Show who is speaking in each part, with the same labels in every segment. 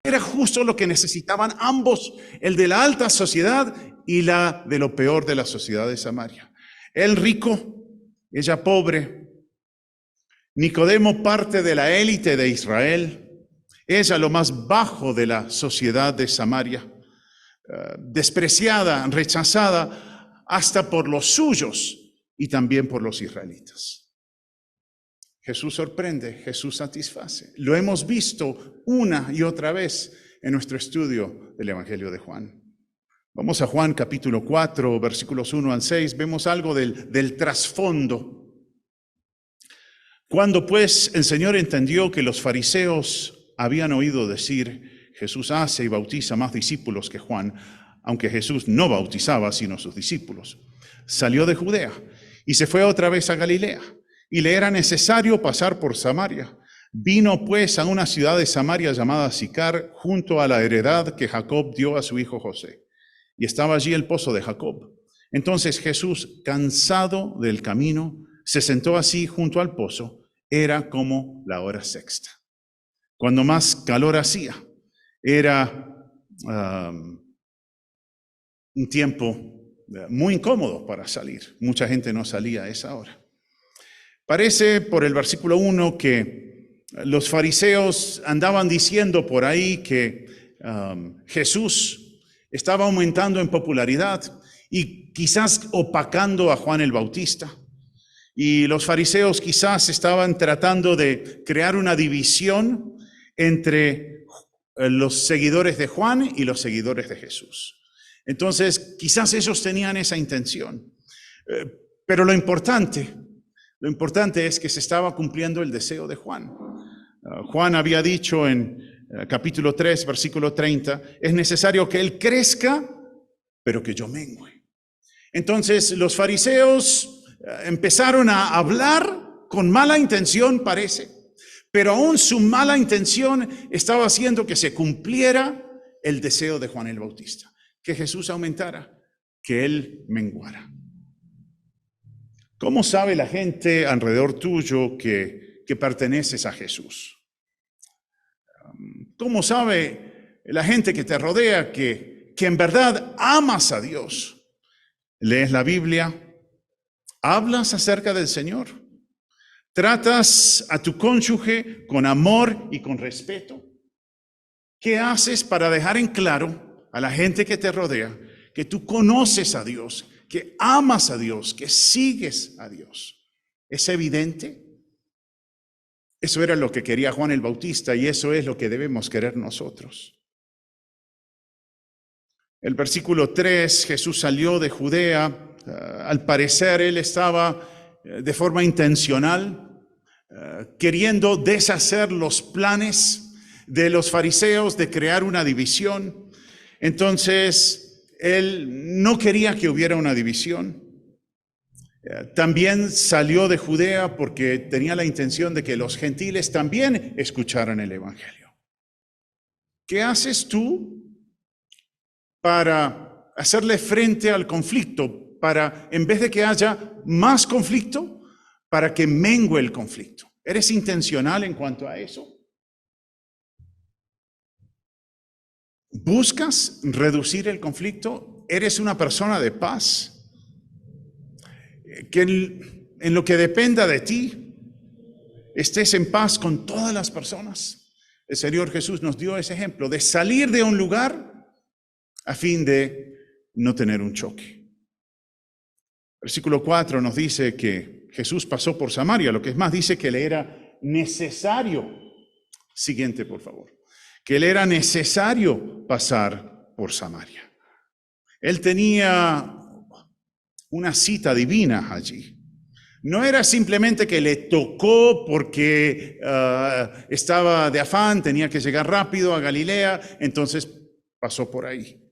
Speaker 1: era justo lo que necesitaban ambos, el de la alta sociedad y la de lo peor de la sociedad de Samaria. Él rico, ella pobre. Nicodemo parte de la élite de Israel, ella lo más bajo de la sociedad de Samaria, despreciada, rechazada hasta por los suyos y también por los israelitas. Jesús sorprende, Jesús satisface. Lo hemos visto una y otra vez en nuestro estudio del Evangelio de Juan. Vamos a Juan capítulo 4, versículos 1 al 6. Vemos algo del trasfondo. Cuando pues el Señor entendió que los fariseos habían oído decir, Jesús hace y bautiza más discípulos que Juan, aunque Jesús no bautizaba sino sus discípulos, salió de Judea y se fue otra vez a Galilea. Y le era necesario pasar por Samaria. Vino pues a una ciudad de Samaria llamada Sicar, junto a la heredad que Jacob dio a su hijo José. Y estaba allí el pozo de Jacob. Entonces Jesús, cansado del camino, se sentó así junto al pozo. Era como la hora sexta, cuando más calor hacía. Era un tiempo muy incómodo para salir. Mucha gente no salía a esa hora. Parece por el versículo 1 que los fariseos andaban diciendo por ahí que Jesús estaba aumentando en popularidad y quizás opacando a Juan el Bautista. Y los fariseos quizás estaban tratando de crear una división entre los seguidores de Juan y los seguidores de Jesús. Entonces, quizás ellos tenían esa intención. Pero lo importante es que se estaba cumpliendo el deseo de Juan. Juan había dicho en capítulo 3, versículo 30, es necesario que él crezca, pero que yo mengüe. Entonces los fariseos empezaron a hablar con mala intención, parece, pero aún su mala intención estaba haciendo que se cumpliera el deseo de Juan el Bautista, que Jesús aumentara, que él menguara. ¿Cómo sabe la gente alrededor tuyo que perteneces a Jesús? ¿Cómo sabe la gente que te rodea que en verdad amas a Dios? ¿Lees la Biblia? ¿Hablas acerca del Señor? ¿Tratas a tu cónyuge con amor y con respeto? ¿Qué haces para dejar en claro a la gente que te rodea que tú conoces a Dios, que amas a Dios, que sigues a Dios? ¿Es evidente? Eso era lo que quería Juan el Bautista y eso es lo que debemos querer nosotros. El versículo 3, Jesús salió de Judea. Al parecer él estaba de forma intencional queriendo deshacer los planes de los fariseos de crear una división. Entonces él no quería que hubiera una división. También salió de Judea porque tenía la intención de que los gentiles también escucharan el Evangelio. ¿Qué haces tú para hacerle frente al conflicto? Para, en vez de que haya más conflicto, para que mengue el conflicto. ¿Eres intencional en cuanto a eso? ¿Buscas reducir el conflicto? ¿Eres una persona de paz? Que en lo que dependa de ti, estés en paz con todas las personas. El Señor Jesús nos dio ese ejemplo de salir de un lugar a fin de no tener un choque. Versículo 4 nos dice que Jesús pasó por Samaria, lo que es más, dice que le era necesario, siguiente por favor, que le era necesario pasar por Samaria. Él tenía una cita divina allí. No era simplemente que le tocó porque estaba de afán, tenía que llegar rápido a Galilea, entonces pasó por ahí.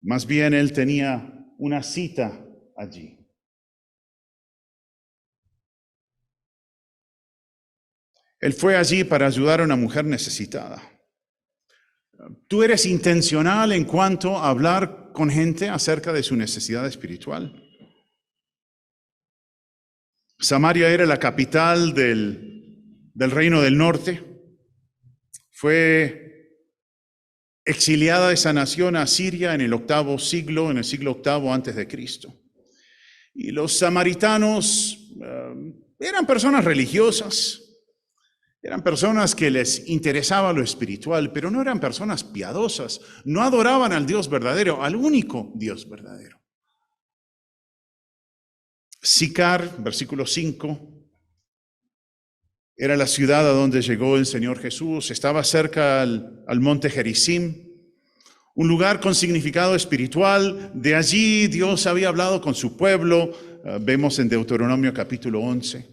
Speaker 1: Más bien él tenía una cita allí. Él fue allí para ayudar a una mujer necesitada. ¿Tú eres intencional en cuanto a hablar con gente acerca de su necesidad espiritual? Samaria era la capital del reino del norte. Fue exiliada esa nación a Siria en el siglo VIII antes de Cristo. Y los samaritanos eran personas religiosas, eran personas que les interesaba lo espiritual, pero no eran personas piadosas, no adoraban al Dios verdadero, al único Dios verdadero. Sicar, versículo 5, era la ciudad a donde llegó el Señor Jesús, estaba cerca al monte Gerizim, un lugar con significado espiritual. De allí Dios había hablado con su pueblo, vemos en Deuteronomio capítulo 11.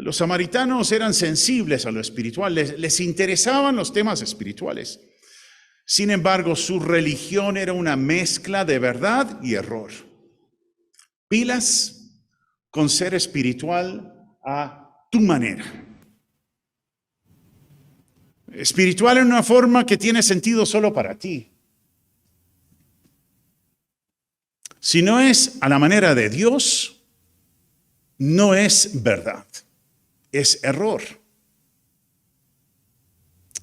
Speaker 1: Los samaritanos eran sensibles a lo espiritual, les interesaban los temas espirituales. Sin embargo, su religión era una mezcla de verdad y error. Pilas con ser espiritual a tu manera. Espiritual en una forma que tiene sentido solo para ti. Si no es a la manera de Dios, no es verdad, es error.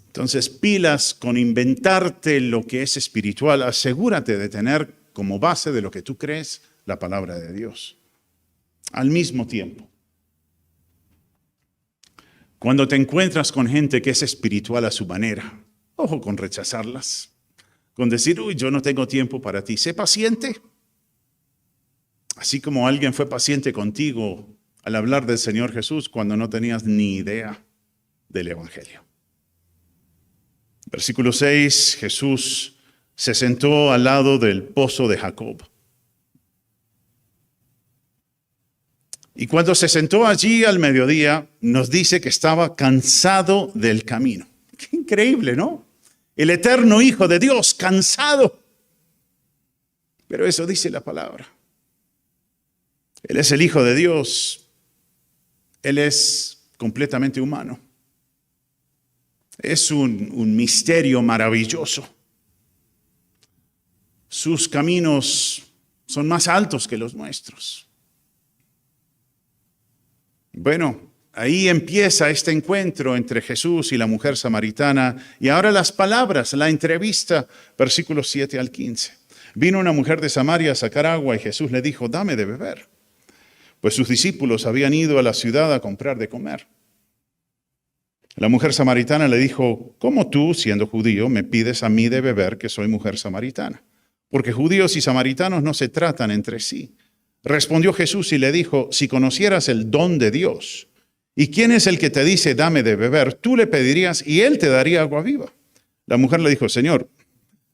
Speaker 1: Entonces, pilas con inventarte lo que es espiritual. Asegúrate de tener como base de lo que tú crees la palabra de Dios. Al mismo tiempo, cuando te encuentras con gente que es espiritual a su manera, ojo con rechazarlas, con decir, uy, yo no tengo tiempo para ti. Sé paciente. Así como alguien fue paciente contigo al hablar del Señor Jesús cuando no tenías ni idea del Evangelio. Versículo 6, Jesús se sentó al lado del pozo de Jacob. Y cuando se sentó allí al mediodía, nos dice que estaba cansado del camino. Qué increíble, ¿no? El eterno Hijo de Dios, cansado. Pero eso dice la palabra. Él es el Hijo de Dios. Él es completamente humano. Es un misterio maravilloso. Sus caminos son más altos que los nuestros. Bueno, ahí empieza este encuentro entre Jesús y la mujer samaritana. Y ahora las palabras, la entrevista, versículos 7 al 15. Vino una mujer de Samaria a sacar agua y Jesús le dijo, dame de beber. Pues sus discípulos habían ido a la ciudad a comprar de comer. La mujer samaritana le dijo, ¿cómo tú, siendo judío, me pides a mí de beber que soy mujer samaritana? Porque judíos y samaritanos no se tratan entre sí. Respondió Jesús y le dijo, si conocieras el don de Dios, ¿y quién es el que te dice, dame de beber? Tú le pedirías y él te daría agua viva. La mujer le dijo, Señor,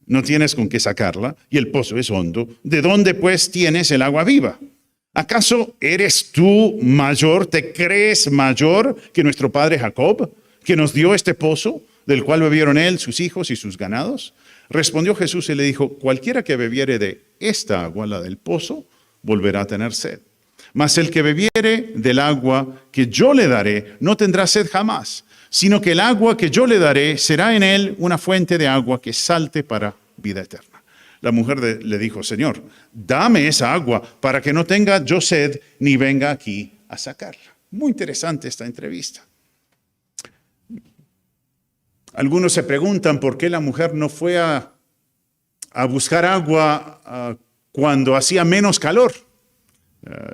Speaker 1: no tienes con qué sacarla y el pozo es hondo. ¿De dónde pues tienes el agua viva? ¿Acaso eres tú mayor, te crees mayor que nuestro padre Jacob, que nos dio este pozo, del cual bebieron él, sus hijos y sus ganados? Respondió Jesús y le dijo, cualquiera que bebiere de esta agua, la del pozo, volverá a tener sed. Mas el que bebiere del agua que yo le daré, no tendrá sed jamás, sino que el agua que yo le daré será en él una fuente de agua que salte para vida eterna. La mujer le dijo, Señor, dame esa agua para que no tenga yo sed ni venga aquí a sacarla. Muy interesante esta entrevista. Algunos se preguntan por qué la mujer no fue a buscar agua cuando hacía menos calor.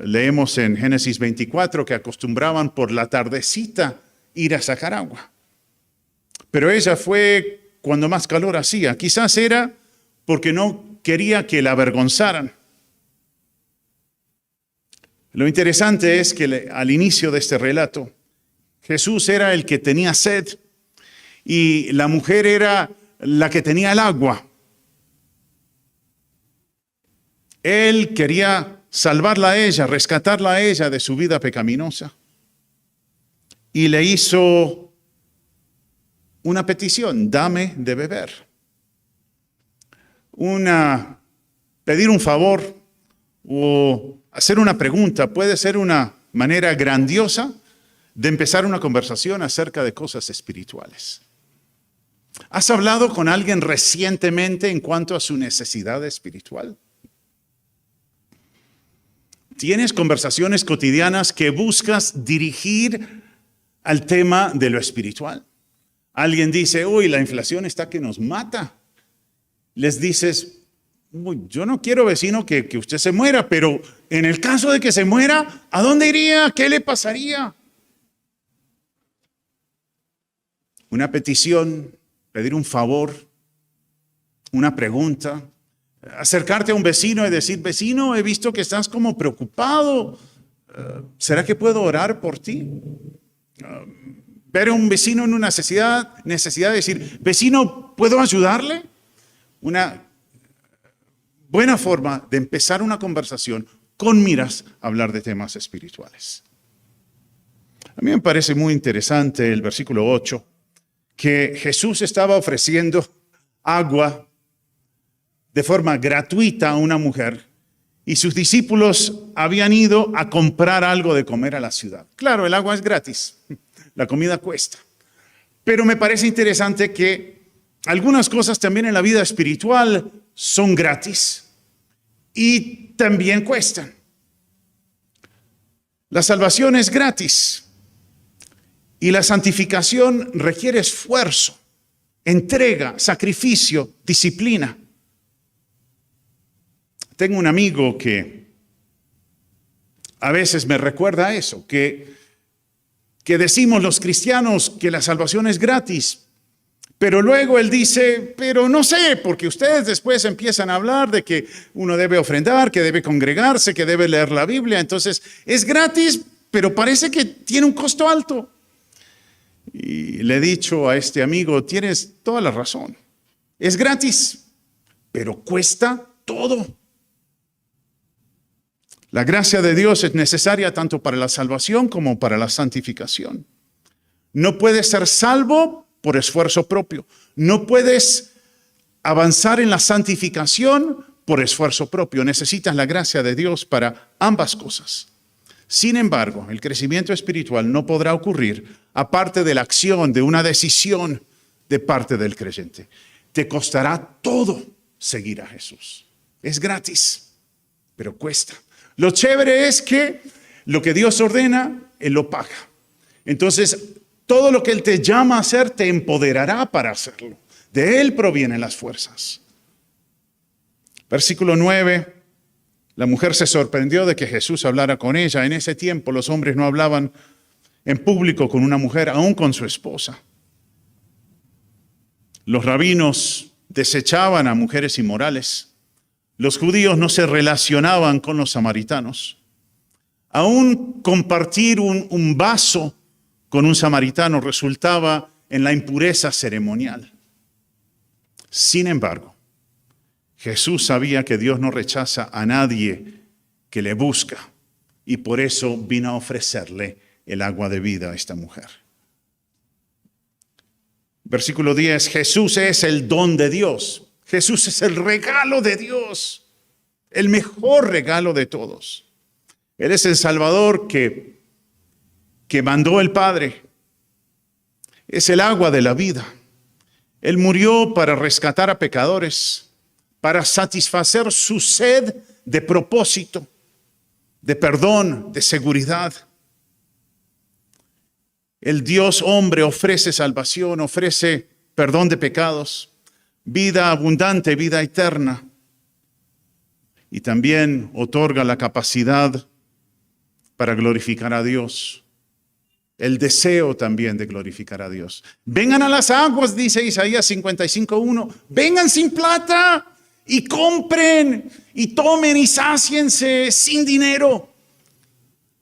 Speaker 1: Leemos en Génesis 24 que acostumbraban por la tardecita ir a sacar agua. Pero ella fue cuando más calor hacía. Quizás era porque no quería que la avergonzaran. Lo interesante es que al inicio de este relato, Jesús era el que tenía sed y la mujer era la que tenía el agua. Él quería salvarla a ella, rescatarla a ella de su vida pecaminosa. Y le hizo una petición, dame de beber. Pedir un favor o hacer una pregunta puede ser una manera grandiosa de empezar una conversación acerca de cosas espirituales. ¿Has hablado con alguien recientemente en cuanto a su necesidad espiritual? ¿Tienes conversaciones cotidianas que buscas dirigir al tema de lo espiritual? Alguien dice, uy, la inflación está que nos mata. Les dices, uy, yo no quiero, vecino, que usted se muera, pero en el caso de que se muera, ¿a dónde iría? ¿Qué le pasaría? Una petición, pedir un favor, una pregunta, acercarte a un vecino y decir, vecino, he visto que estás como preocupado. ¿Será que puedo orar por ti? Ver a un vecino en una necesidad de decir, vecino, ¿puedo ayudarle? Una buena forma de empezar una conversación con miras a hablar de temas espirituales. A mí me parece muy interesante el versículo 8, que Jesús estaba ofreciendo agua de forma gratuita a una mujer y sus discípulos habían ido a comprar algo de comer a la ciudad. Claro, el agua es gratis, la comida cuesta. Pero me parece interesante que algunas cosas también en la vida espiritual son gratis y también cuestan. La salvación es gratis y la santificación requiere esfuerzo, entrega, sacrificio, disciplina. Tengo un amigo que a veces me recuerda a eso, que decimos los cristianos que la salvación es gratis, pero luego él dice, pero no sé, porque ustedes después empiezan a hablar de que uno debe ofrendar, que debe congregarse, que debe leer la Biblia, entonces es gratis, pero parece que tiene un costo alto. Y le he dicho a este amigo, tienes toda la razón, es gratis, pero cuesta todo. La gracia de Dios es necesaria tanto para la salvación como para la santificación. No puedes ser salvo por esfuerzo propio. No puedes avanzar en la santificación por esfuerzo propio. Necesitas la gracia de Dios para ambas cosas. Sin embargo, el crecimiento espiritual no podrá ocurrir aparte de la acción, de una decisión de parte del creyente. Te costará todo seguir a Jesús. Es gratis, pero cuesta. Lo chévere es que lo que Dios ordena, Él lo paga. Entonces, todo lo que Él te llama a hacer, te empoderará para hacerlo. De Él provienen las fuerzas. Versículo 9. La mujer se sorprendió de que Jesús hablara con ella. En ese tiempo los hombres no hablaban en público con una mujer, aún con su esposa. Los rabinos desechaban a mujeres inmorales. Los judíos no se relacionaban con los samaritanos. Aún compartir un vaso con un samaritano resultaba en la impureza ceremonial. Sin embargo, Jesús sabía que Dios no rechaza a nadie que le busca y por eso vino a ofrecerle el agua de vida a esta mujer. Versículo 10, Jesús es el don de Dios. Jesús es el regalo de Dios, el mejor regalo de todos. Él es el Salvador que mandó el Padre. Es el agua de la vida. Él murió para rescatar a pecadores, para satisfacer su sed de propósito, de perdón, de seguridad. El Dios hombre ofrece salvación, ofrece perdón de pecados, vida abundante, vida eterna. Y también otorga la capacidad para glorificar a Dios. El deseo también de glorificar a Dios. Vengan a las aguas, dice Isaías 55:1. Vengan sin plata y compren y tomen y sáciense sin dinero.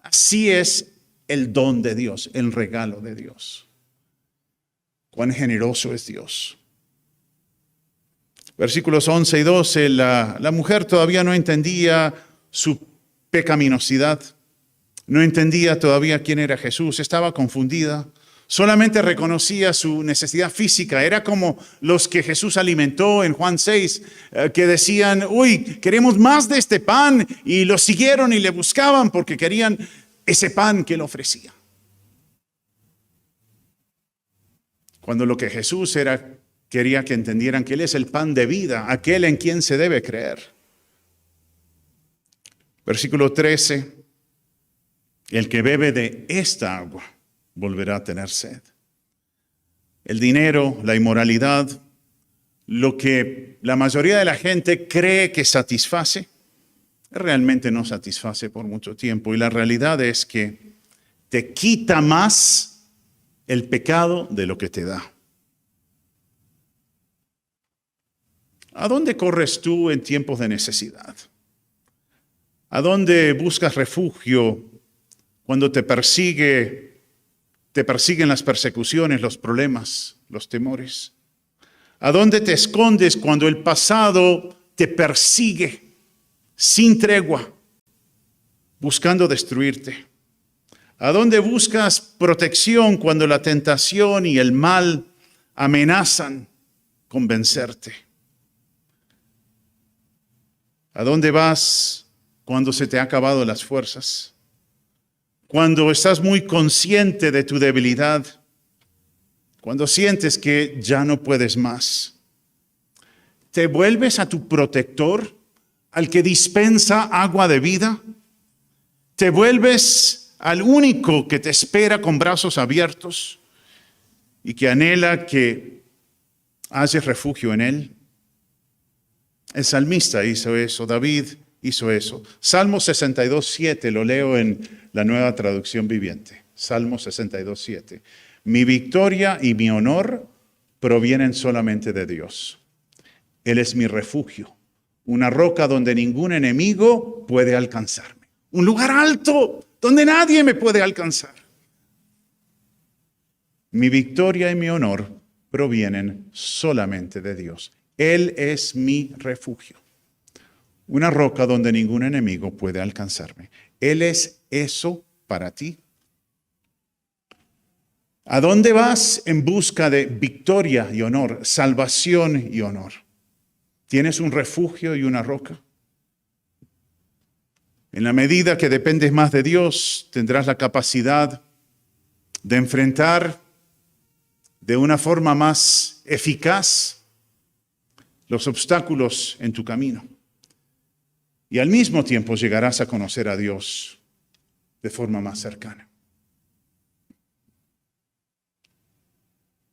Speaker 1: Así es el don de Dios, el regalo de Dios. Cuán generoso es Dios. Versículos 11 y 12, la mujer todavía no entendía su pecaminosidad, no entendía todavía quién era Jesús, estaba confundida, solamente reconocía su necesidad física. Era como los que Jesús alimentó en Juan 6, que decían, uy, queremos más de este pan, y lo siguieron y le buscaban porque querían ese pan que él ofrecía. Cuando lo que Jesús quería que entendieran que Él es el pan de vida, aquel en quien se debe creer. Versículo 13, el que bebe de esta agua volverá a tener sed. el dinero, la inmoralidad, lo que la mayoría de la gente cree que satisface, realmente no satisface por mucho tiempo. Y la realidad es que te quita más el pecado de lo que te da. ¿A dónde corres tú en tiempos de necesidad? ¿A dónde buscas refugio cuando te persiguen las persecuciones, los problemas, los temores? ¿A dónde te escondes cuando el pasado te persigue sin tregua, buscando destruirte? ¿A dónde buscas protección cuando la tentación y el mal amenazan con vencerte? ¿A dónde vas cuando se te han acabado las fuerzas? Cuando estás muy consciente de tu debilidad, cuando sientes que ya no puedes más. ¿Te vuelves a tu protector, al que dispensa agua de vida? ¿Te vuelves al único que te espera con brazos abiertos y que anhela que halles refugio en él? El salmista hizo eso, David hizo eso. Salmo 62:7, lo leo en la Nueva Traducción Viviente. Salmo 62:7. Mi victoria y mi honor provienen solamente de Dios. Él es mi refugio, una roca donde ningún enemigo puede alcanzarme. Un lugar alto donde nadie me puede alcanzar. Mi victoria y mi honor provienen solamente de Dios. Él es mi refugio, una roca donde ningún enemigo puede alcanzarme. Él es eso para ti. ¿A dónde vas en busca de victoria y honor, salvación y honor? ¿Tienes un refugio y una roca? En la medida que dependes más de Dios, tendrás la capacidad de enfrentar de una forma más eficaz los obstáculos en tu camino. Y al mismo tiempo llegarás a conocer a Dios de forma más cercana.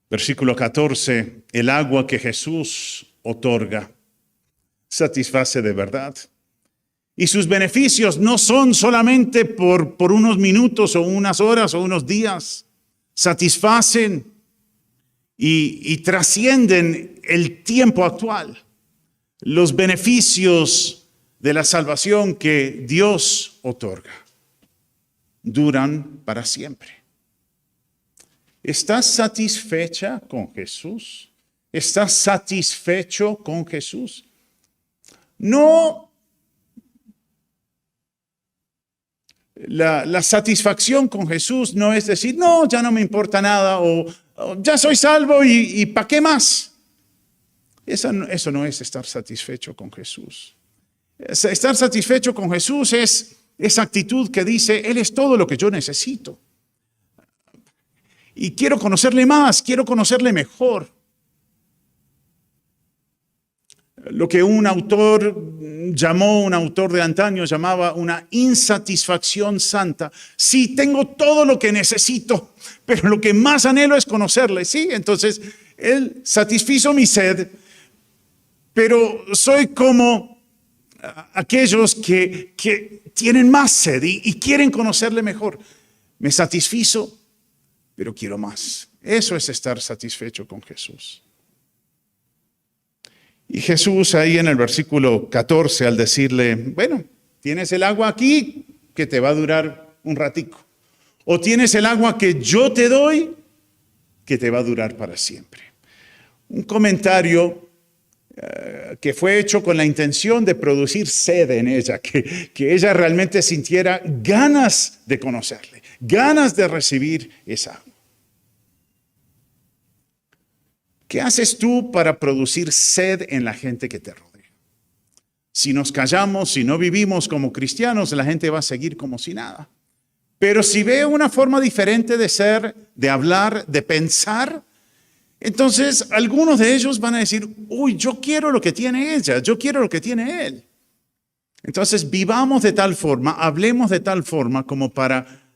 Speaker 1: Versículo 14, el agua que Jesús otorga satisface de verdad. Y sus beneficios no son solamente por unos minutos o unas horas o unos días. Satisfacen y trascienden el tiempo actual. Los beneficios de la salvación que Dios otorga duran para siempre. ¿Estás satisfecha con Jesús? ¿Estás satisfecho con Jesús? No. La satisfacción con Jesús no es decir, no, ya no me importa nada, o ya soy salvo y ¿para qué más? Eso no es estar satisfecho con Jesús. Estar satisfecho con Jesús es esa actitud que dice, Él es todo lo que yo necesito. Y quiero conocerle más, quiero conocerle mejor. Lo que un autor de antaño llamaba una insatisfacción santa. Sí, tengo todo lo que necesito, pero lo que más anhelo es conocerle. Sí, entonces Él satisfizo mi sed, pero soy como aquellos que tienen más sed y quieren conocerle mejor. Me satisfizo, pero quiero más. Eso es estar satisfecho con Jesús. Y Jesús ahí en el versículo 14 al decirle, bueno, tienes el agua aquí que te va a durar un ratico. O tienes el agua que yo te doy que te va a durar para siempre. Un comentario que fue hecho con la intención de producir sed en ella, que ella realmente sintiera ganas de conocerle, ganas de recibir esa agua. ¿Qué haces tú para producir sed en la gente que te rodea? Si nos callamos, si no vivimos como cristianos, la gente va a seguir como si nada. Pero si ve una forma diferente de ser, de hablar, de pensar, entonces algunos de ellos van a decir, uy, yo quiero lo que tiene ella, yo quiero lo que tiene él. Entonces vivamos de tal forma, hablemos de tal forma como para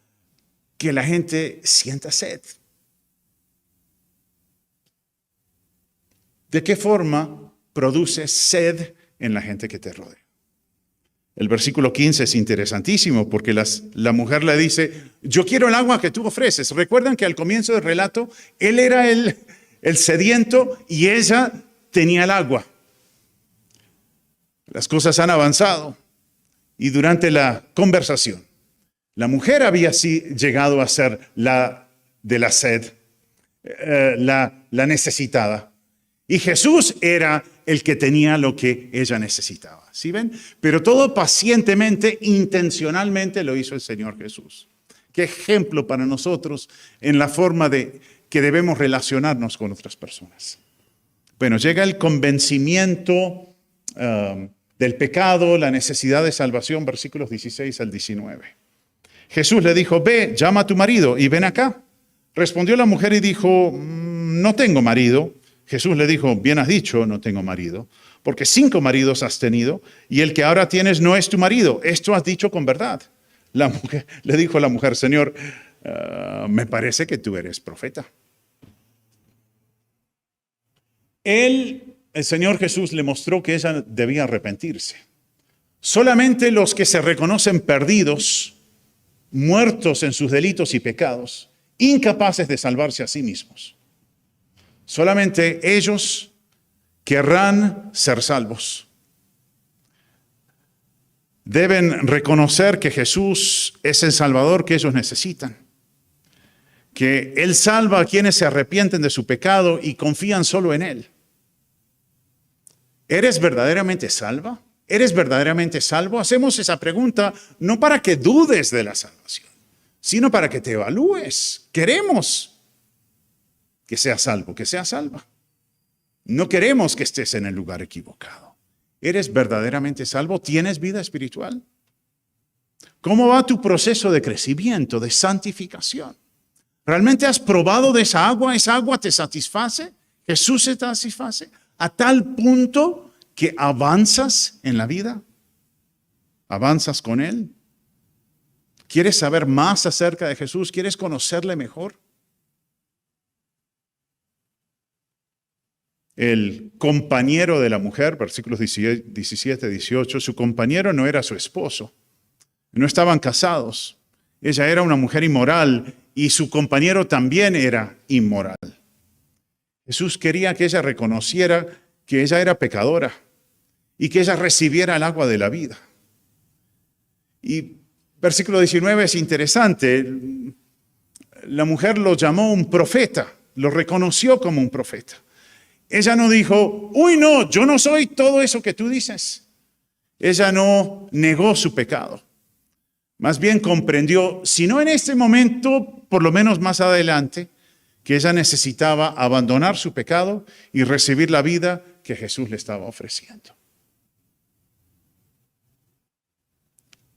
Speaker 1: que la gente sienta sed. ¿De qué forma produces sed en la gente que te rodea? El versículo 15 es interesantísimo porque la mujer le dice, yo quiero el agua que tú ofreces. Recuerdan que al comienzo del relato, él era el sediento y ella tenía el agua. Las cosas han avanzado y durante la conversación, la mujer había llegado a ser la de la sed, la necesitada. Y Jesús era el que tenía lo que ella necesitaba. ¿Sí ven? Pero todo pacientemente, intencionalmente lo hizo el Señor Jesús. Qué ejemplo para nosotros en la forma de que debemos relacionarnos con otras personas. Bueno, llega el convencimiento del pecado, la necesidad de salvación, versículos 16 al 19. Jesús le dijo, ve, llama a tu marido y ven acá. Respondió la mujer y dijo, no tengo marido. Jesús le dijo, bien has dicho, no tengo marido, porque 5 maridos has tenido y el que ahora tienes no es tu marido. Esto has dicho con verdad. Le dijo la mujer, Señor, me parece que tú eres profeta. El Señor Jesús le mostró que ella debía arrepentirse. Solamente los que se reconocen perdidos, muertos en sus delitos y pecados, incapaces de salvarse a sí mismos, solamente ellos querrán ser salvos. Deben reconocer que Jesús es el Salvador que ellos necesitan, que Él salva a quienes se arrepienten de su pecado y confían solo en Él. ¿Eres verdaderamente salva? ¿Eres verdaderamente salvo? Hacemos esa pregunta no para que dudes de la salvación, sino para que te evalúes. Queremos que seas salvo, que seas salva. No queremos que estés en el lugar equivocado. ¿Eres verdaderamente salvo? ¿Tienes vida espiritual? ¿Cómo va tu proceso de crecimiento, de santificación? ¿Realmente has probado de esa agua? ¿Esa agua te satisface? ¿Jesús te satisface? A tal punto que avanzas en la vida. ¿Avanzas con Él? ¿Quieres saber más acerca de Jesús? ¿Quieres conocerle mejor? El compañero de la mujer, versículos 17, 18, su compañero no era su esposo. No estaban casados. Ella era una mujer inmoral y su compañero también era inmoral. Jesús quería que ella reconociera que ella era pecadora y que ella recibiera el agua de la vida. Y versículo 19 es interesante. La mujer lo llamó un profeta, lo reconoció como un profeta. Ella no dijo, uy, no, yo no soy todo eso que tú dices. Ella no negó su pecado. Más bien comprendió, si no en este momento, por lo menos más adelante, que ella necesitaba abandonar su pecado y recibir la vida que Jesús le estaba ofreciendo.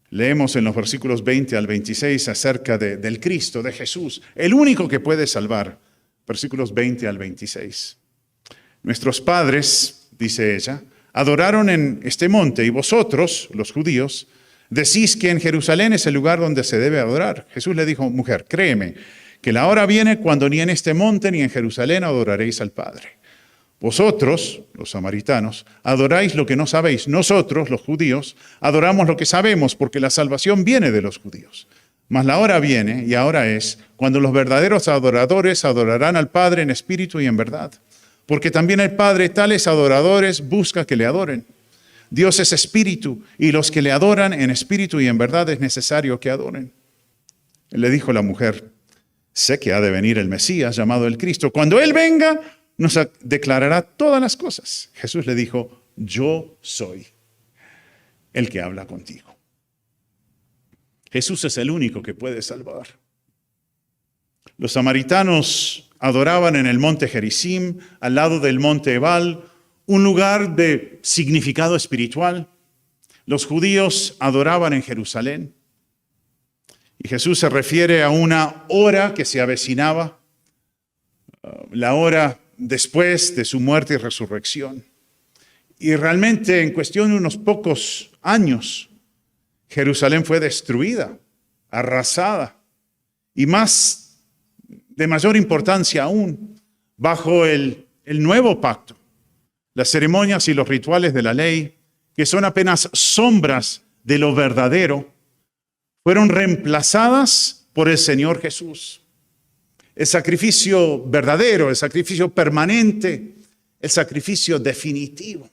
Speaker 1: Leemos en los versículos 20 al 26 acerca del Cristo, de Jesús, el único que puede salvar. Versículos 20 al 26. Nuestros padres, dice ella, adoraron en este monte y vosotros, los judíos, decís que en Jerusalén es el lugar donde se debe adorar. Jesús le dijo, mujer, créeme, que la hora viene cuando ni en este monte ni en Jerusalén adoraréis al Padre. Vosotros, los samaritanos, adoráis lo que no sabéis. Nosotros, los judíos, adoramos lo que sabemos, porque la salvación viene de los judíos. Mas la hora viene, y ahora es, cuando los verdaderos adoradores adorarán al Padre en espíritu y en verdad. Porque también el Padre tales adoradores busca que le adoren. Dios es espíritu, y los que le adoran en espíritu y en verdad es necesario que adoren. Le dijo la mujer, sé que ha de venir el Mesías, llamado el Cristo. Cuando Él venga, nos declarará todas las cosas. Jesús le dijo, yo soy el que habla contigo. Jesús es el único que puede salvar. Los samaritanos adoraban en el monte Gerizim, al lado del monte Ebal, un lugar de significado espiritual. Los judíos adoraban en Jerusalén. Y Jesús se refiere a una hora que se avecinaba, la hora después de su muerte y resurrección. Y realmente en cuestión de unos pocos años, Jerusalén fue destruida, arrasada, y de mayor importancia aún, bajo el nuevo pacto, las ceremonias y los rituales de la ley, que son apenas sombras de lo verdadero, fueron reemplazadas por el Señor Jesús. El sacrificio verdadero, el sacrificio permanente, el sacrificio definitivo.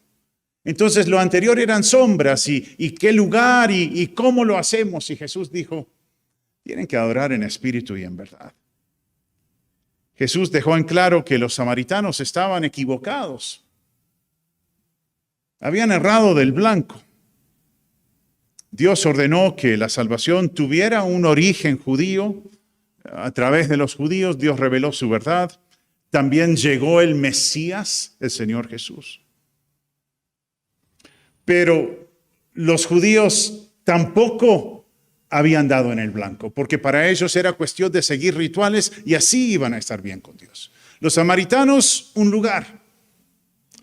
Speaker 1: Entonces lo anterior eran sombras y qué lugar y cómo lo hacemos. Y Jesús dijo, tienen que adorar en espíritu y en verdad. Jesús dejó en claro que los samaritanos estaban equivocados. Habían errado del blanco. Dios ordenó que la salvación tuviera un origen judío. A través de los judíos Dios reveló su verdad. También llegó el Mesías, el Señor Jesús. Pero los judíos tampoco habían dado en el blanco, porque para ellos era cuestión de seguir rituales y así iban a estar bien con Dios. Los samaritanos, un lugar.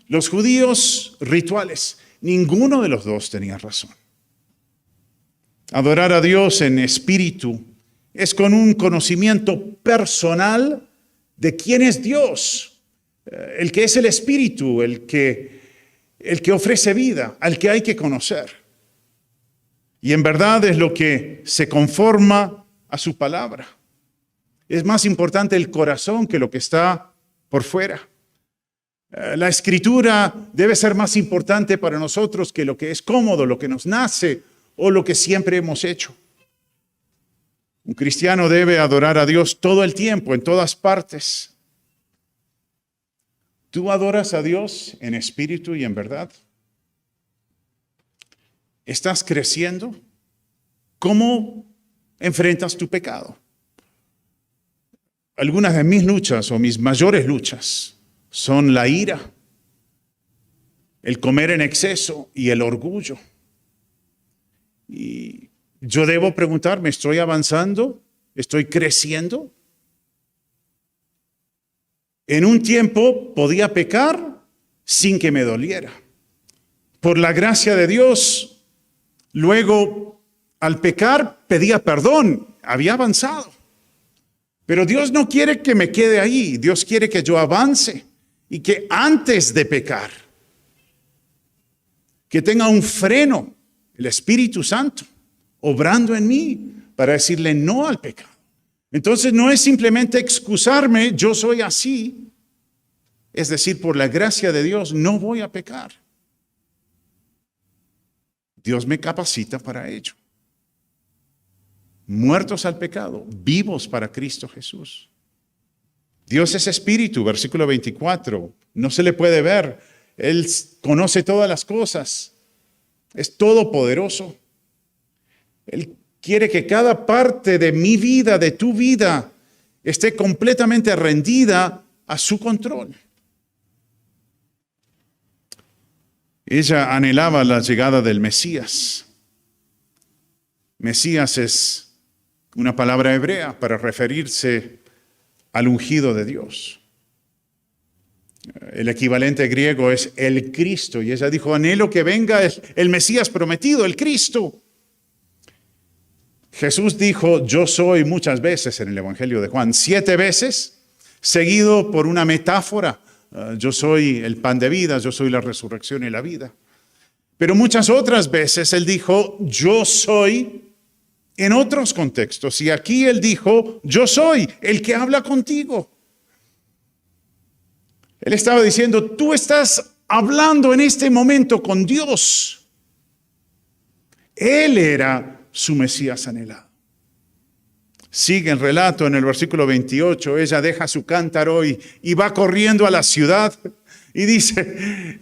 Speaker 1: Los judíos, rituales. Ninguno de los dos tenía razón. Adorar a Dios en espíritu es con un conocimiento personal de quién es Dios, el que es el espíritu, el que ofrece vida, al que hay que conocer. Y en verdad es lo que se conforma a su palabra. Es más importante el corazón que lo que está por fuera. La escritura debe ser más importante para nosotros que lo que es cómodo, lo que nos nace o lo que siempre hemos hecho. Un cristiano debe adorar a Dios todo el tiempo, en todas partes. ¿Tú adoras a Dios en espíritu y en verdad? ¿Estás creciendo? ¿Cómo enfrentas tu pecado? Algunas de mis luchas o mis mayores luchas son la ira, el comer en exceso y el orgullo. Y yo debo preguntarme, ¿estoy avanzando? ¿Estoy creciendo? En un tiempo podía pecar sin que me doliera. Por la gracia de Dios, luego al pecar pedía perdón, había avanzado. Pero Dios no quiere que me quede ahí, Dios quiere que yo avance y que antes de pecar, que tenga un freno, el Espíritu Santo, obrando en mí para decirle no al pecado. Entonces no es simplemente excusarme, yo soy así. Es decir, por la gracia de Dios no voy a pecar. Dios me capacita para ello. Muertos al pecado, vivos para Cristo Jesús. Dios es espíritu, versículo 24. No se le puede ver. Él conoce todas las cosas. Es todopoderoso. Él quiere que cada parte de mi vida, de tu vida, esté completamente rendida a su control. Ella anhelaba la llegada del Mesías. Mesías es una palabra hebrea para referirse al ungido de Dios. El equivalente griego es el Cristo. Y ella dijo, anhelo que venga el Mesías prometido, el Cristo. Jesús dijo, yo soy muchas veces en el Evangelio de Juan, 7 veces, seguido por una metáfora. Yo soy el pan de vida, yo soy la resurrección y la vida. Pero muchas otras veces él dijo, yo soy, en otros contextos. Y aquí él dijo, yo soy el que habla contigo. Él estaba diciendo, tú estás hablando en este momento con Dios. Él era su Mesías anhelado. Sigue el relato en el versículo 28. Ella deja su cántaro y va corriendo a la ciudad y dice,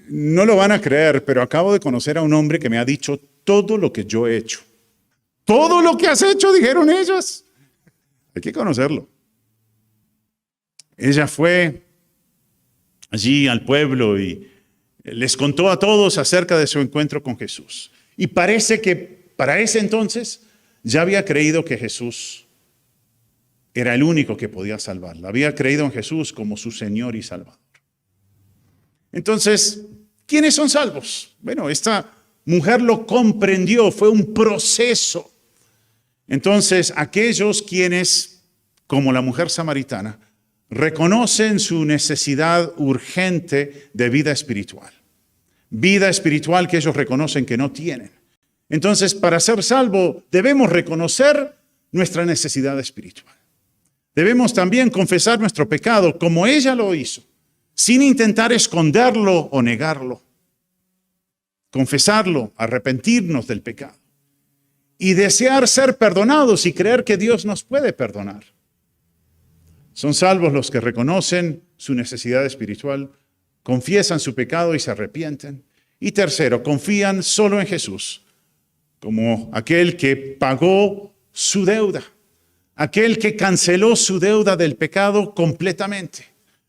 Speaker 1: no lo van a creer, pero acabo de conocer a un hombre que me ha dicho todo lo que yo he hecho. Todo lo que has hecho, dijeron ellos. Hay que conocerlo. Ella fue allí al pueblo y les contó a todos acerca de su encuentro con Jesús. Y parece que para ese entonces ya había creído que Jesús era el único que podía salvarla. Había creído en Jesús como su Señor y Salvador. Entonces, ¿quiénes son salvos? Bueno, esta mujer lo comprendió, fue un proceso. Entonces, aquellos quienes, como la mujer samaritana, reconocen su necesidad urgente de vida espiritual. Vida espiritual que ellos reconocen que no tienen. Entonces, para ser salvo, debemos reconocer nuestra necesidad espiritual. Debemos también confesar nuestro pecado como ella lo hizo, sin intentar esconderlo o negarlo. Confesarlo, arrepentirnos del pecado. Y desear ser perdonados y creer que Dios nos puede perdonar. Son salvos los que reconocen su necesidad espiritual, confiesan su pecado y se arrepienten. Y tercero, confían solo en Jesús, como aquel que pagó su deuda, aquel que canceló su deuda del pecado completamente.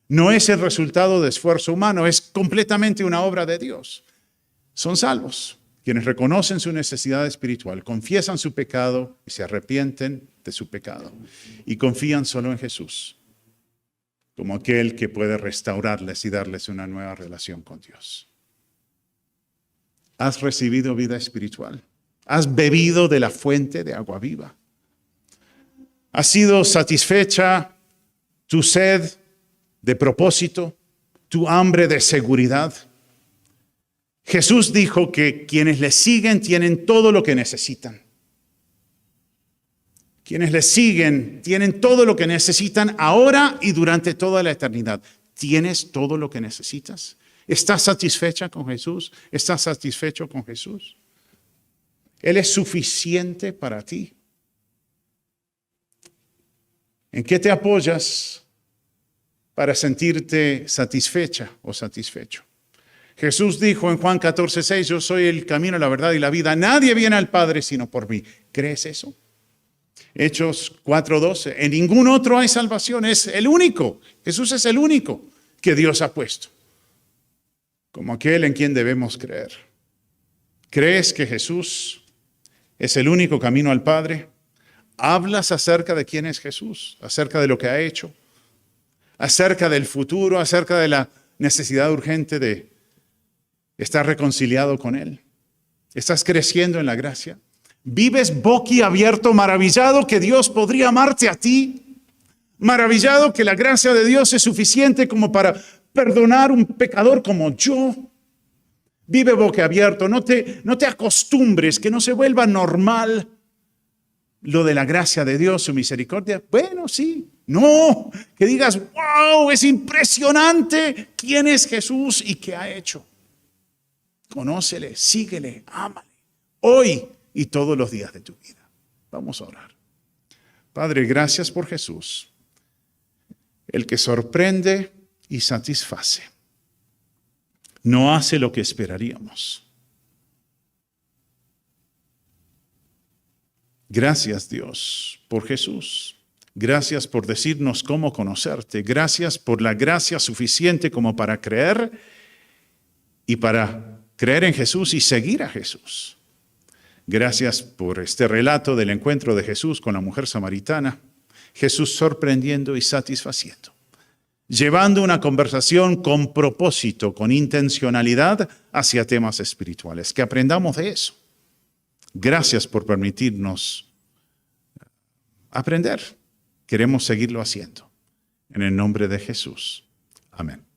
Speaker 1: No es el resultado de esfuerzo humano, es completamente una obra de Dios. Son salvos quienes reconocen su necesidad espiritual, confiesan su pecado y se arrepienten de su pecado. Y confían solo en Jesús, como aquel que puede restaurarles y darles una nueva relación con Dios. ¿Has recibido vida espiritual? ¿Has bebido de la fuente de agua viva? ¿Ha sido satisfecha tu sed de propósito, tu hambre de seguridad? Jesús dijo que quienes le siguen tienen todo lo que necesitan. Quienes le siguen tienen todo lo que necesitan ahora y durante toda la eternidad. ¿Tienes todo lo que necesitas? ¿Estás satisfecha con Jesús? ¿Estás satisfecho con Jesús? Él es suficiente para ti. ¿En qué te apoyas para sentirte satisfecha o satisfecho? Jesús dijo en Juan 14:6, yo soy el camino, la verdad y la vida. Nadie viene al Padre sino por mí. ¿Crees eso? Hechos 4:12, en ningún otro hay salvación. Es el único. Jesús es el único que Dios ha puesto como aquel en quien debemos creer. ¿Crees que Jesús es el único camino al Padre? ¿Hablas acerca de quién es Jesús? ¿Acerca de lo que ha hecho? ¿Acerca del futuro? ¿Acerca de la necesidad urgente de estar reconciliado con Él? ¿Estás creciendo en la gracia? ¿Vives boquiabierto, maravillado que Dios podría amarte a ti? ¿Maravillado que la gracia de Dios es suficiente como para perdonar un pecador como yo? Vive boquiabierto, no te acostumbres, que no se vuelva normal lo de la gracia de Dios, su misericordia. Bueno, sí, no, que digas, wow, es impresionante quién es Jesús y qué ha hecho. Conócele, síguele, ámale, hoy y todos los días de tu vida. Vamos a orar. Padre, gracias por Jesús, el que sorprende y satisface. No hace lo que esperaríamos. Gracias, Dios, por Jesús. Gracias por decirnos cómo conocerte. Gracias por la gracia suficiente como para creer y para creer en Jesús y seguir a Jesús. Gracias por este relato del encuentro de Jesús con la mujer samaritana. Jesús sorprendiendo y satisfaciendo. Llevando una conversación con propósito, con intencionalidad hacia temas espirituales. Que aprendamos de eso. Gracias por permitirnos aprender. Queremos seguirlo haciendo. En el nombre de Jesús. Amén.